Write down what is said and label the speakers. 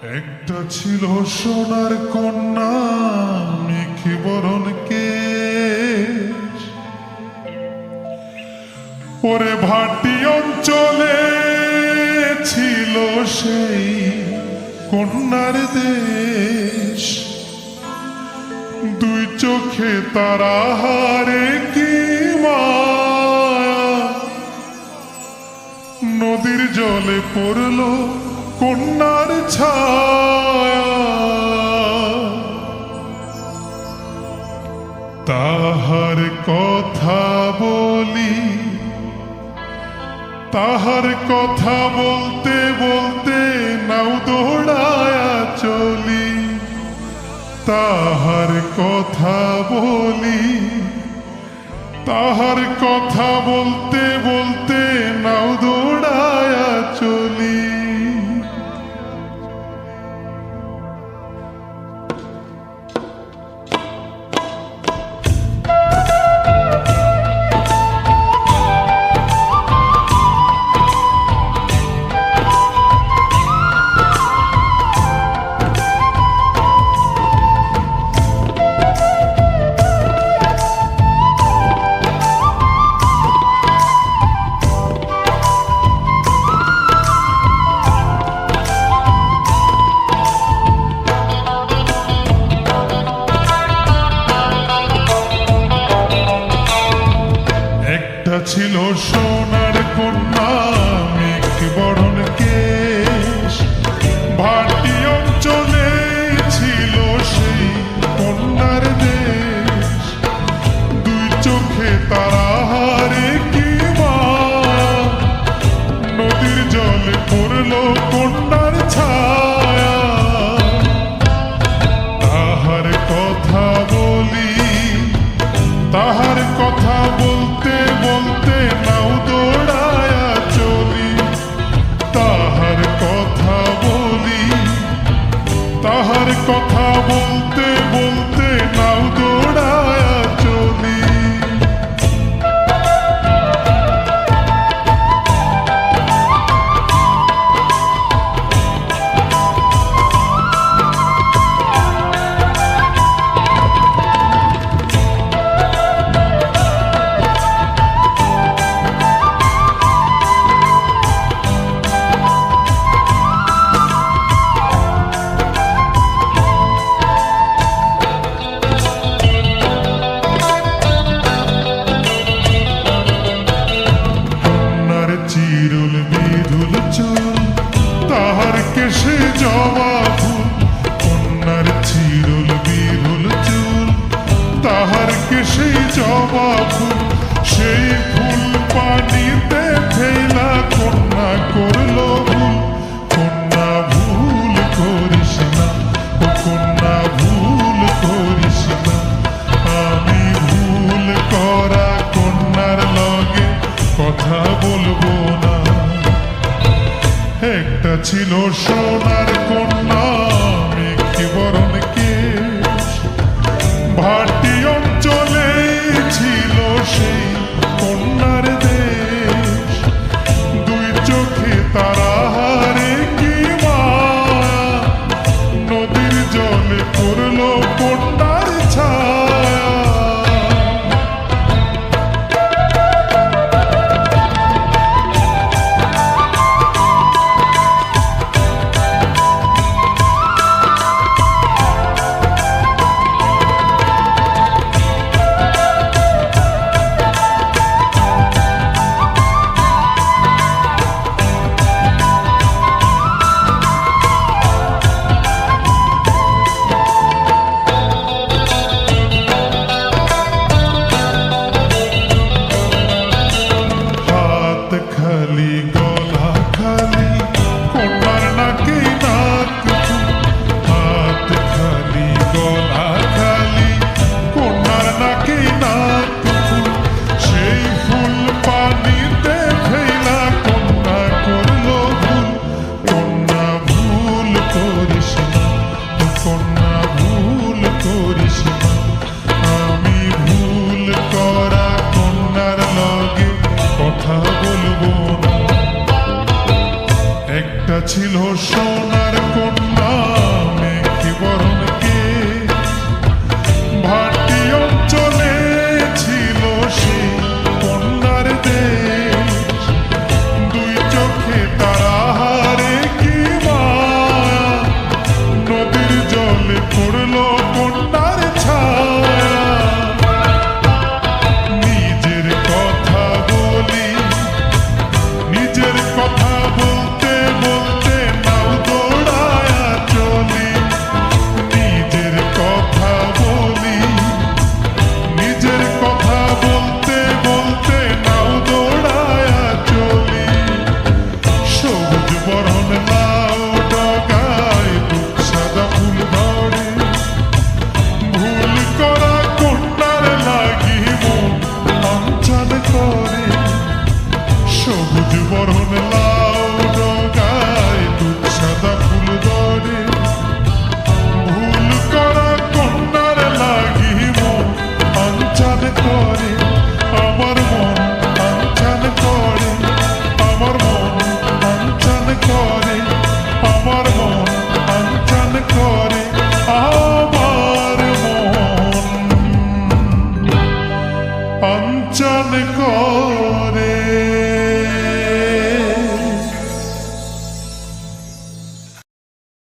Speaker 1: একটা ছিল সোনার কন্যা মেঘে বরণ কেশ, ওরে ভাটি অঞ্চলে ছিল সেই কন্যার দেশ। দুই চোখে তারা হারে কি মায়া, নদীর জলে পড়ল কন্যার ছায়া। তাহার কথা বলি, তাহার কথা বলতে বলতে নাও দৌড়ায়া চলি। তাহার কথা বলি, তাহার কথা বলতে বলতে নাও দৌড়ায়া চলি। ছিল সোনার কন্যা মেঘে বরণ কেশ, ভাটি অঞ্চলে ছিল সেই কন্যার দেশ। দুই চোখে তারা হারে কি মায়া, নদীর জলে পড়ল কন্যার ছায়া। তাহার কথা বলি, তাহার কথা বলতে বলতে নাও দৌড়ায়া চলি। তাহার কথা বলি, তাহার কথা বলতে বলতে নাও দৌড়ায়া চলি। চিরুল বিধুল চুল, তাহার কেশে জবা ফুল। কন্যার চিরুল বিধুল চুল, তাহার কেশে জবা ফুল। সেই ফুল পানিতে ফেলা কন্যা করল ভুল। কন্যা ভুল করিস না, ও কন্যা ভুল করিস না। আমি ভুল করা কন্যার লগে কথা বলবো না। একটা ছিল সোনার কন্যা মেঘে বরণ কেশ, ভাটি অঞ্চলে ছিল সেই কন্যার দেশ। দুই চোখে তারা হারে কি মায়া, নদীর জলে পড়ল কন্যার ছায়া। খালি গলা খালি কন্যার নাকে নাক ফুল। হাত খালি গলা খালি কন্যার নাকে নাক ফুল। সেই ফুল পানিতে ফেলা কন্যা করল ভুল। কন্যা ভুল করিস না, কন্যা ভুল করিস না। আমি ভুল করা কন্যার লগে কথা বলবো না। একটা ছিল সোনার কন্যা কাঞ্চন করে